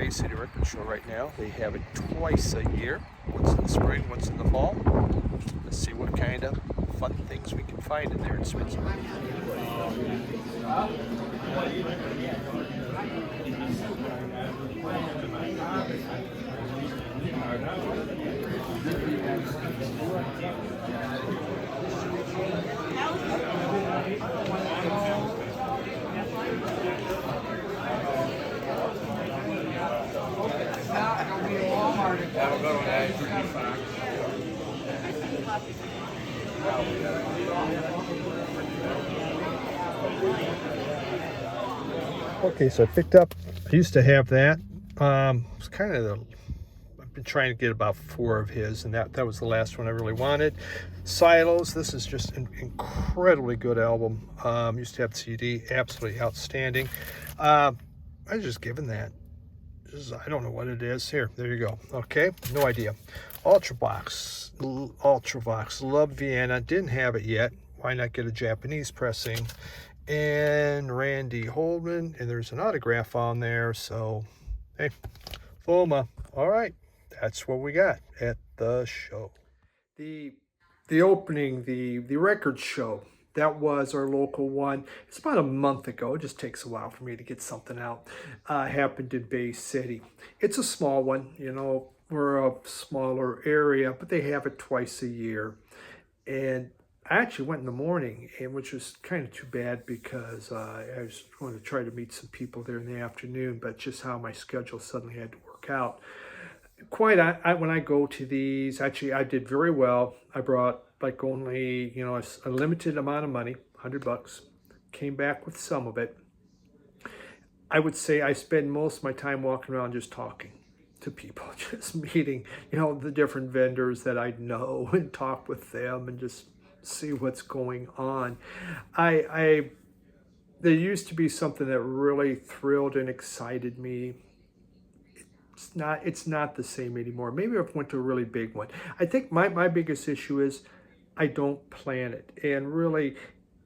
Bay City Record Show right now. They have it twice a year. Once in the spring, once in the fall. Let's see what kind of fun things we can find in there in Switzerland. Okay, so I picked up, I used to have that. It's kind of I've been trying to get about 4 of his, and that was the last one I really wanted. Silos, this is just an incredibly good album. Used to have CD, absolutely outstanding. I was just given that. I don't know what it is. Here, there you go. Okay, no idea. Ultravox, love Vienna, didn't have it yet. Why not get a Japanese pressing? And Randy Holman, and there's an autograph on there. So, hey, FOMA. All right, that's what we got at the show. The opening, the record show, that was our local one. It's about a month ago. It just takes a while for me to get something out. Happened in Bay City. It's a small one, you know, we're a smaller area, but they have it twice a year. And I actually went in the morning, and which was kind of too bad because I was going to try to meet some people there in the afternoon, but just how my schedule suddenly had to work out. When I go to these, actually I did very well. I brought like only, you know, a limited amount of money, $100, came back with some of it. I would say I spend most of my time walking around just talking to people, just meeting, you know, the different vendors that I know and talk with them and just see what's going on. There used to be something that really thrilled and excited me. It's not the same anymore. Maybe I've went to a really big one. I think my biggest issue is I don't plan it. And really,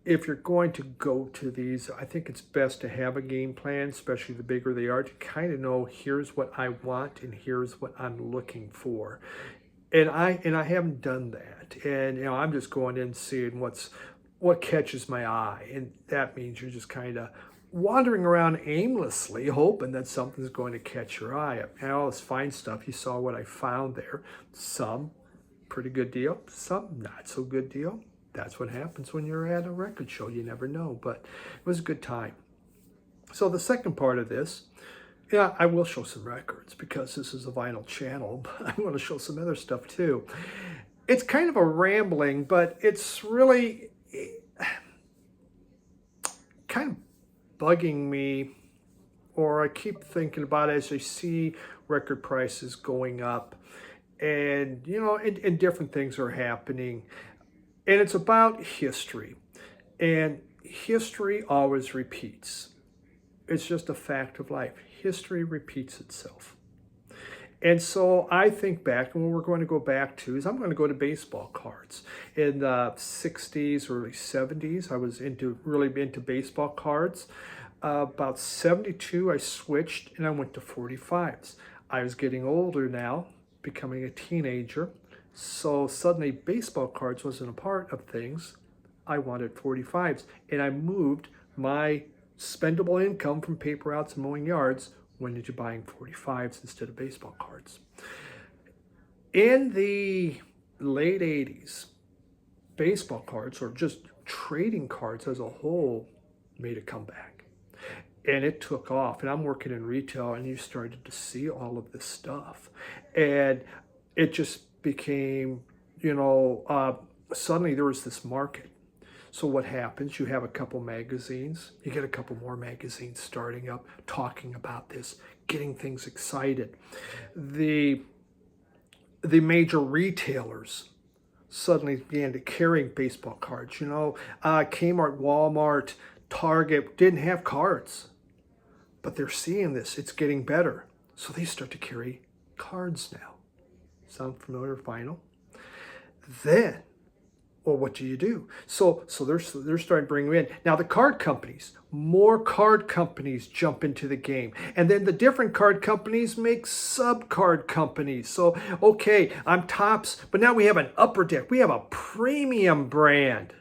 if you're going to go to these, I think it's best to have a game plan, especially the bigger they are, to kind of know here's what I want and here's what I'm looking for. And I haven't done that. And you know, I'm just going in seeing what catches my eye. And that means you're just kind of wandering around aimlessly, hoping that something's going to catch your eye. And all this fine stuff, you saw what I found there. Some pretty good deal, some not so good deal. That's what happens when you're at a record show. You never know, but it was a good time. So the second part of this, yeah, I will show some records because this is a vinyl channel, but I want to show some other stuff too. It's kind of a rambling, but it's really kind of bugging me, or I keep thinking about it as I see record prices going up, and you know, and different things are happening, and it's about history, and history always repeats. It's just a fact of life. History repeats itself. And so I think back, and what we're going to go back to is I'm going to go to baseball cards. In the 60s, early 70s, I was really into baseball cards. About 72, I switched and I went to 45s. I was getting older now, becoming a teenager. So suddenly baseball cards wasn't a part of things. I wanted 45s. And I moved my spendable income from paper outs and mowing yards went into buying 45s instead of baseball cards. In the late 80s, baseball cards, or just trading cards as a whole, made a comeback. And it took off. And I'm working in retail, and you started to see all of this stuff. And it just became, you know, suddenly there was this market. So what happens? You have a couple magazines, you get a couple more magazines starting up, talking about this, getting things excited. The major retailers suddenly began to carrying baseball cards. You know, Kmart, Walmart, Target didn't have cards, but they're seeing this, it's getting better. So they start to carry cards now. Sound familiar, vinyl? Then Well, what do you do? So they're starting to bring them in. Now the card companies, more card companies jump into the game. And then the different card companies make sub-card companies. So, okay, I'm Topps, but now we have an Upper Deck. We have a premium brand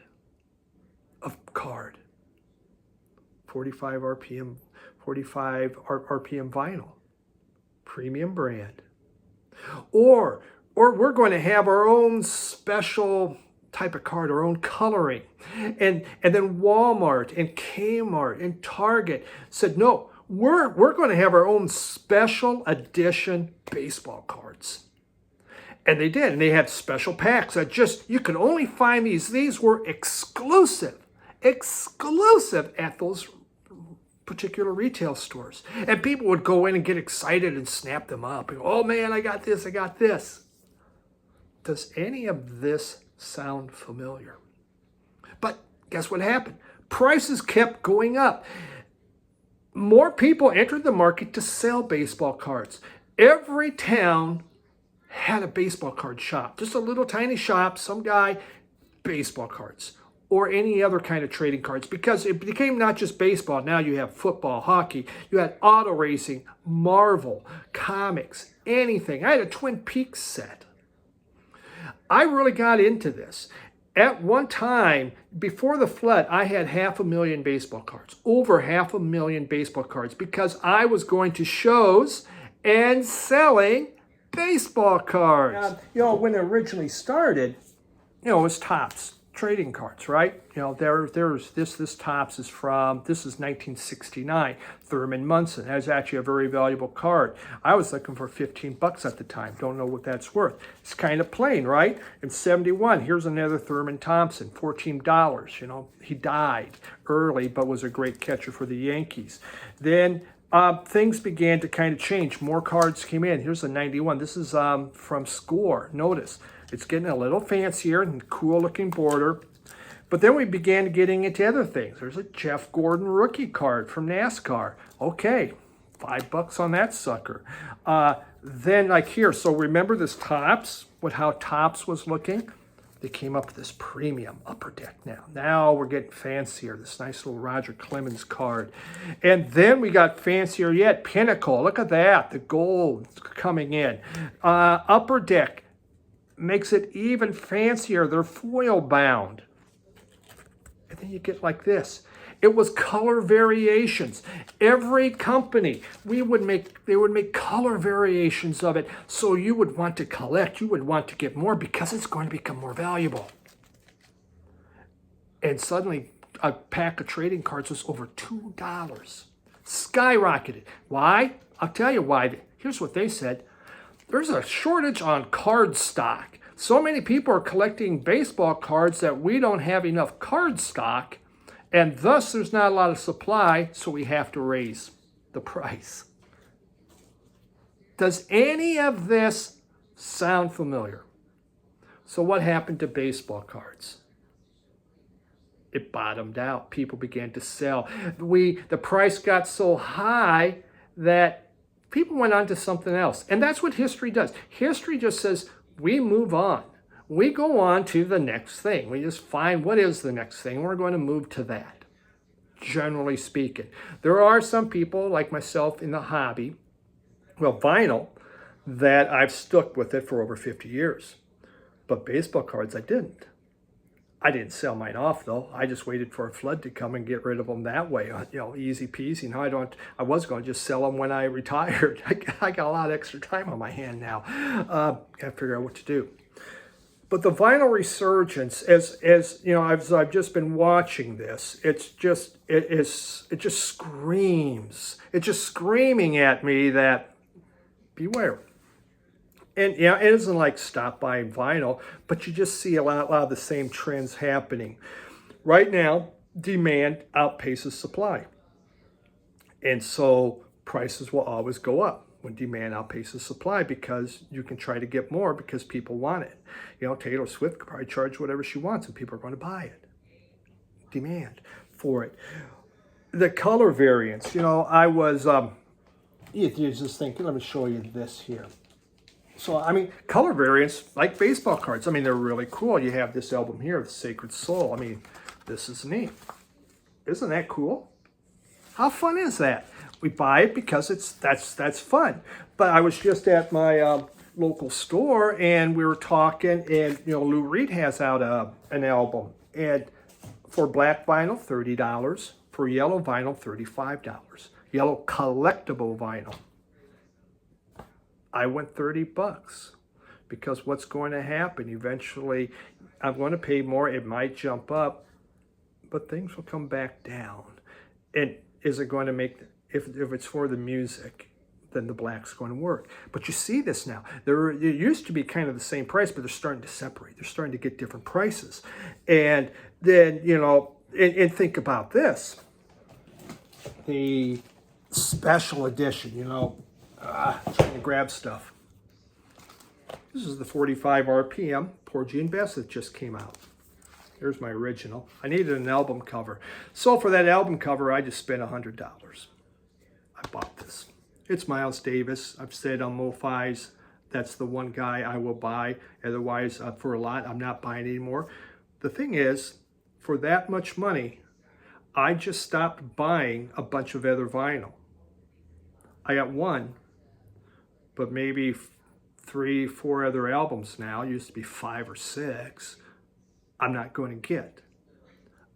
of card. 45 RPM, 45 RPM vinyl. Premium brand. Or we're going to have our own special type of card, our own coloring. And then Walmart and Kmart and Target said, no, we're going to have our own special edition baseball cards. And they did. And they had special packs that just, you could only find these. These were exclusive at those particular retail stores. And people would go in and get excited and snap them up. And go, oh man, I got this, I got this. Does any of this sound familiar? But guess what happened? Prices kept going up. More people entered the market to sell baseball cards. Every town had a baseball card shop. Just a little tiny shop, some guy, baseball cards. Or any other kind of trading cards, because it became not just baseball. Now you have football, hockey, you had auto racing, Marvel, comics, anything. I had a Twin Peaks set. I really got into this. At one time, before the flood, I had 500,000 baseball cards, over 500,000 baseball cards, because I was going to shows and selling baseball cards. When it originally started, it was Topps trading cards, right? There's this Topps is from, this is 1969, Thurman Munson. That's actually a very valuable card. I was looking for $15 at the time. Don't know what that's worth. It's kind of plain, right? In 71, here's another Thurman Thompson, $14. He died early, but was a great catcher for the Yankees. Then things began to kind of change. More cards came in. Here's a 91. This is from Score. Notice, it's getting a little fancier and cool looking border. But then we began getting into other things. There's a Jeff Gordon rookie card from NASCAR. Okay, $5 on that sucker. Then like here, so remember this Topps, how Topps was looking? They came up with this premium Upper Deck now. Now we're getting fancier, this nice little Roger Clemens card. And then we got fancier yet, Pinnacle. Look at that, the gold coming in. Upper Deck makes it even fancier. They're foil bound. And then you get like this. It was color variations. Every company, they would make color variations of it. So you would want to collect, you would want to get more because it's going to become more valuable. And suddenly a pack of trading cards was over $2. Skyrocketed. Why? I'll tell you why. Here's what they said. There's a shortage on card stock. So many people are collecting baseball cards that we don't have enough card stock, and thus there's not a lot of supply, so we have to raise the price. Does any of this sound familiar? So what happened to baseball cards? It bottomed out. People began to sell. The price got so high that people went on to something else. And that's what history does. History just says we move on. We go on to the next thing. We just find what is the next thing. We're going to move to that, generally speaking. There are some people like myself in the hobby, vinyl, that I've stuck with it for over 50 years. But baseball cards, I didn't. I didn't sell mine off though. I just waited for a flood to come and get rid of them that way. Easy peasy. Now I was going to just sell them when I retired. I got a lot of extra time on my hand now. Got to figure out what to do. But the vinyl resurgence, as I've just been watching this, it just screams. It's just screaming at me that beware. And it isn't like stop buying vinyl, but you just see a lot of the same trends happening. Right now, demand outpaces supply. And so prices will always go up when demand outpaces supply because you can try to get more because people want it. Taylor Swift could probably charge whatever she wants and people are going to buy it. Demand for it. The color variants, I was, you're just thinking, let me show you this here. So, I mean, color variants, like baseball cards, I mean, they're really cool. You have this album here, The Sacred Soul. I mean, this is neat. Isn't that cool? How fun is that? We buy it because that's fun. But I was just at my local store, and we were talking, and, you know, Lou Reed has out an album. And for black vinyl, $30. For yellow vinyl, $35. Yellow collectible vinyl. I went $30 because what's going to happen eventually, I'm going to pay more. It might jump up, but things will come back down. And is it going to make, if it's for the music, then the black's going to work. But you see this now. It used to be kind of the same price, but they're starting to separate. They're starting to get different prices. And then, you know, and think about this. The special edition, you know, trying to grab stuff. This is the 45 RPM Porgy and Bess that just came out. Here's my original. I needed an album cover. So for that album cover, I just spent $100. I bought this. It's Miles Davis. I've said on MoFi's, that's the one guy I will buy. Otherwise, for a lot, I'm not buying anymore. The thing is, for that much money, I just stopped buying a bunch of other vinyl. I got one, but maybe 3, 4 other albums now. It used to be 5 or 6. I'm not going to get.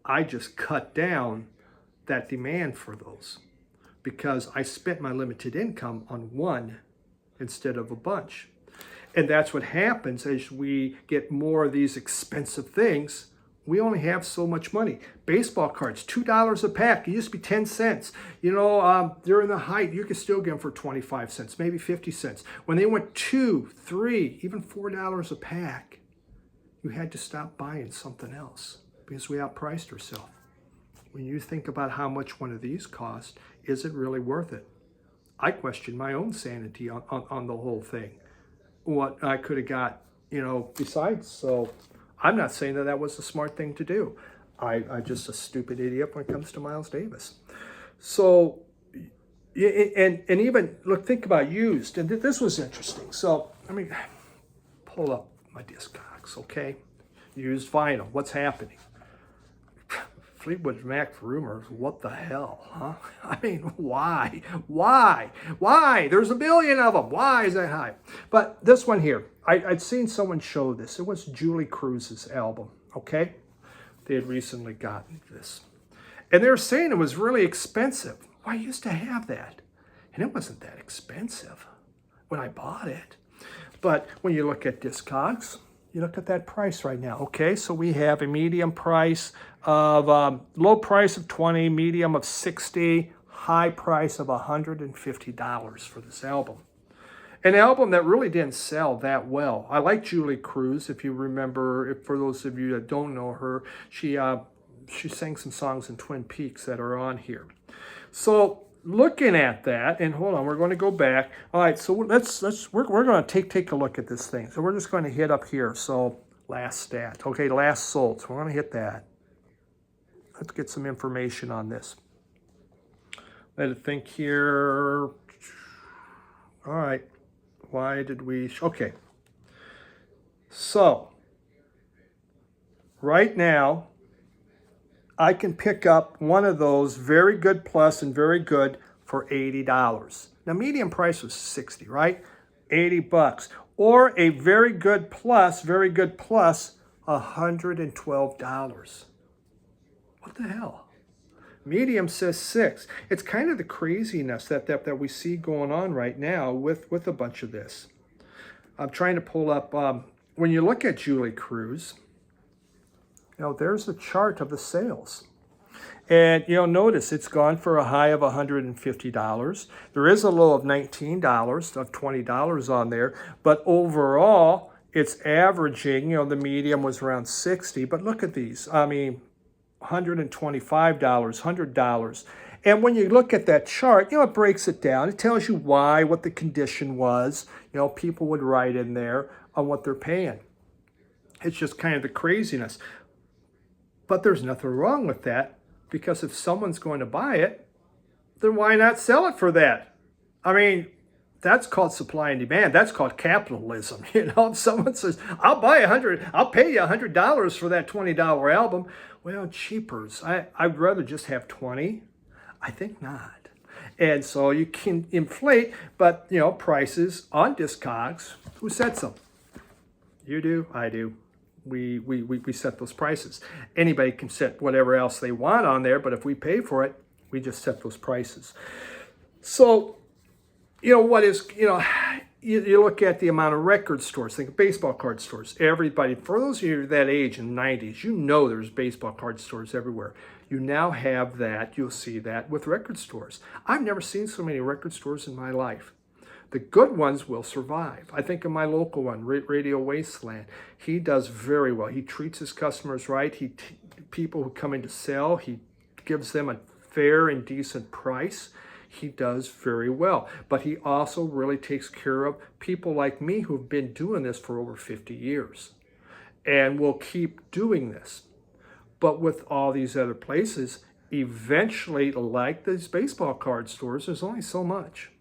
I just cut down that demand for those because I spent my limited income on one instead of a bunch. And that's what happens as we get more of these expensive things. We only have so much money. Baseball cards, $2 a pack. It used to be 10 cents. You know, during the height, you could still get them for 25 cents, maybe 50 cents. When they went $2, $3, even $4 a pack, you had to stop buying something else because we outpriced ourselves. When you think about how much one of these cost, is it really worth it? I question my own sanity on the whole thing. What I could have got, you know, besides. So I'm not saying that was a smart thing to do. I'm just a stupid idiot when it comes to Miles Davis. So, and even, look, think about used. And this was interesting. So, I mean, pull up my Discogs, okay? Used vinyl. What's happening? Fleetwood Mac rumors. What the hell, huh? I mean, why? Why? There's a billion of them. Why is that high? But this one here, I'd seen someone show this. It was Julie Cruz's album, okay? They had recently gotten this. And they were saying it was really expensive. Well, I used to have that. And it wasn't that expensive when I bought it. But when you look at Discogs, you look at that price right now. Okay, so we have a medium price of, low price of $20, medium of $60, high price of $150 for this album. An album that really didn't sell that well. I like Julie Cruz, if you remember, for those of you that don't know her, she sang some songs in Twin Peaks that are on here. So looking at that, and hold on, we're going to go back. All right, so we're going to take a look at this thing. So we're just going to hit up here. So last stat, okay, last sold. So we're going to hit that. Let's get some information on this. Let it think here. All right, why did we? Okay, so right now, I can pick up one of those very good plus and very good for $80. Now, medium price was $60, right? $80. Or a very good plus, $112. What the hell? Medium says $6. It's kind of the craziness that we see going on right now with a bunch of this. I'm trying to pull up, when you look at Julie Cruz, you know, there's a chart of the sales. And you'll notice it's gone for a high of $150. There is a low of $19, of $20 on there. But overall, it's averaging, you know, the medium was around $60. But look at these. I mean, $125, $100. And when you look at that chart, you know, it breaks it down. It tells you why, what the condition was. You know, people would write in there on what they're paying. It's just kind of the craziness. But there's nothing wrong with that, because if someone's going to buy it, then why not sell it for that? I mean, That's called supply and demand. That's called capitalism. If someone says, I'll pay you $100 for that $20 album. Well, cheapers. I'd rather just have 20. I think not. And so you can inflate, but prices on Discogs, who sets them? You do, I do. We set those prices. Anybody can set whatever else they want on there, but if we pay for it, we just set those prices. So, what is, you look at the amount of record stores, think of baseball card stores. Everybody, for those of you that age in the 90s, there's baseball card stores everywhere. You now have that, you'll see that with record stores. I've never seen so many record stores in my life. The good ones will survive. I think of my local one, Radio Wasteland. He does very well. He treats his customers right. People who come in to sell, he gives them a fair and decent price. He does very well. But he also really takes care of people like me who've been doing this for over 50 years and will keep doing this. But with all these other places, eventually, like these baseball card stores, there's only so much.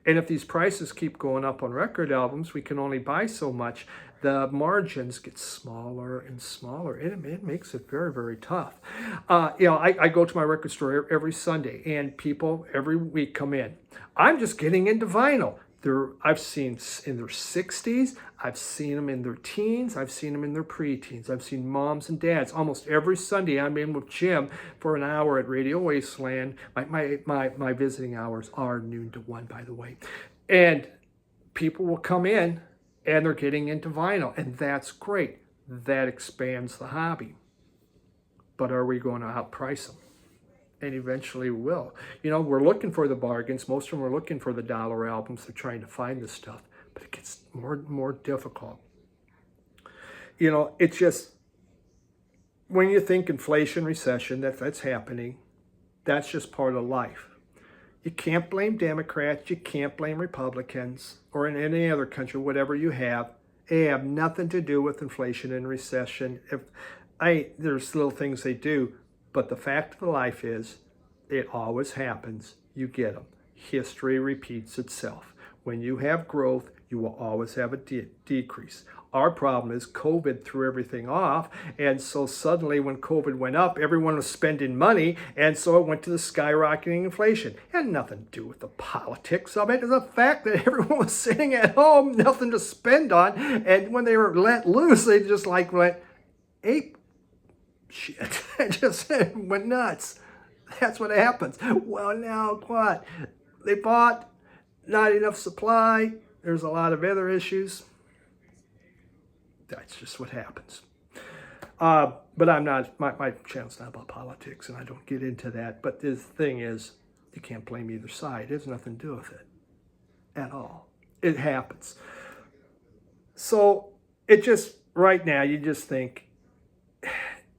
And if these prices keep going up on record albums, we can only buy so much. The margins get smaller and smaller. It makes it very, very tough. I go to my record store every Sunday, and people every week come in. I'm just getting into vinyl. I've seen in their 60s, I've seen them in their teens, I've seen them in their preteens, I've seen moms and dads. Almost every Sunday I'm in with Jim for an hour at Radio Wasteland. My visiting hours are noon to 1, by the way. And people will come in and they're getting into vinyl, and that's great. That expands the hobby. But are we going to outprice them? And eventually we will. We're looking for the bargains. Most of them are looking for the dollar albums. They're trying to find this stuff. But it gets more and more difficult. It's just, when you think inflation, recession, that's happening, that's just part of life. You can't blame Democrats. You can't blame Republicans or in any other country, whatever you have. They have nothing to do with inflation and recession. There's little things they do. But the fact of the life is, it always happens. You get them. History repeats itself. When you have growth, you will always have a decrease. Our problem is COVID threw everything off. And so suddenly when COVID went up, everyone was spending money. And so it went to the skyrocketing inflation. It had nothing to do with the politics of it. It's the fact that everyone was sitting at home, nothing to spend on. And when they were let loose, they just went ape shit. It just went nuts. That's what happens. Well, now what? They bought, not enough supply. There's a lot of other issues. That's just what happens. But I'm not, my channel's not about politics, and I don't get into that. But the thing is, you can't blame either side. It has nothing to do with it at all. It happens. So it just, right now, you just think,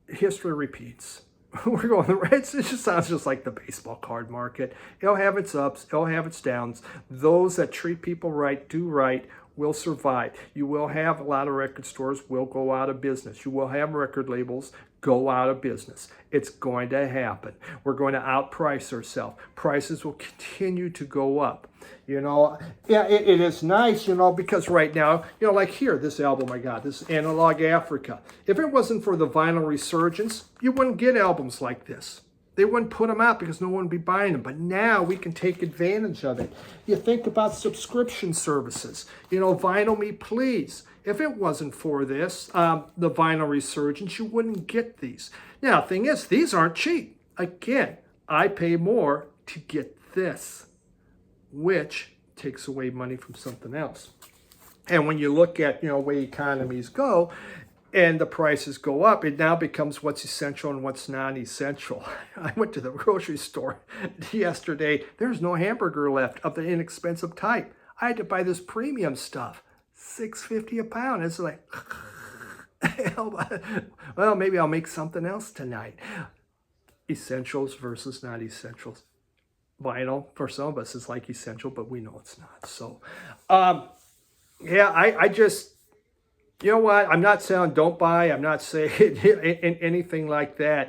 history repeats. We're going, it just sounds just like the baseball card market. It'll have its ups, it'll have its downs. Those that treat people right, do right, will survive. You will have a lot of record stores will go out of business. You will have record labels go out of business. It's going to happen. We're going to outprice ourselves. Prices will continue to go up. It is nice, because right now, like here, this album I got, this Analog Africa. If it wasn't for the vinyl resurgence, you wouldn't get albums like this. They wouldn't put them out because no one would be buying them. But now we can take advantage of it. You think about subscription services. Vinyl Me Please. If it wasn't for this, the vinyl resurgence, you wouldn't get these. Now, the thing is, these aren't cheap. Again, I pay more to get this, which takes away money from something else. And when you look at, way economies go, and the prices go up, it now becomes what's essential and what's non-essential. I went to the grocery store yesterday. There's no hamburger left of the inexpensive type. I had to buy this premium stuff, $6.50 a pound. It's like, well, maybe I'll make something else tonight. Essentials versus non-essentials. Vinyl, for some of us, is like essential, but we know it's not. So, I just... You know what? I'm not saying don't buy. I'm not saying anything like that.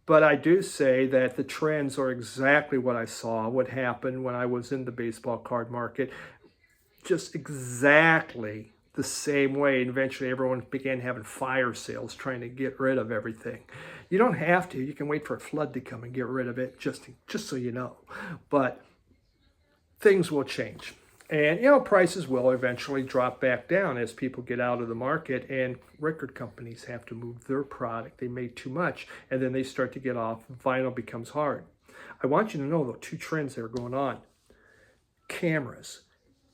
But I do say that the trends are exactly what I saw, what happened when I was in the baseball card market, just exactly the same way. And eventually everyone began having fire sales trying to get rid of everything. You don't have to. You can wait for a flood to come and get rid of it, just so you know. But things will change. And, prices will eventually drop back down as people get out of the market and record companies have to move their product. They made too much and then they start to get off. Vinyl becomes hard. I want you to know, though, two trends that are going on. Cameras.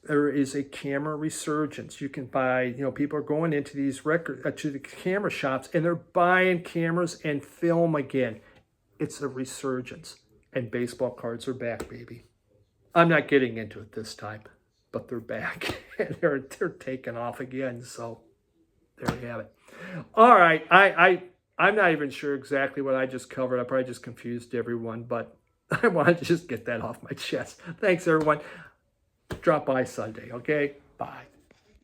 There is a camera resurgence. You can buy, people are going into these to the camera shops and they're buying cameras and film again. It's a resurgence. And baseball cards are back, baby. I'm not getting into it this time, but they're back and they're taking off again. So there you have it. All right. I'm not even sure exactly what I just covered. I probably just confused everyone, but I wanted to just get that off my chest. Thanks, everyone. Drop by Sunday, okay? Bye.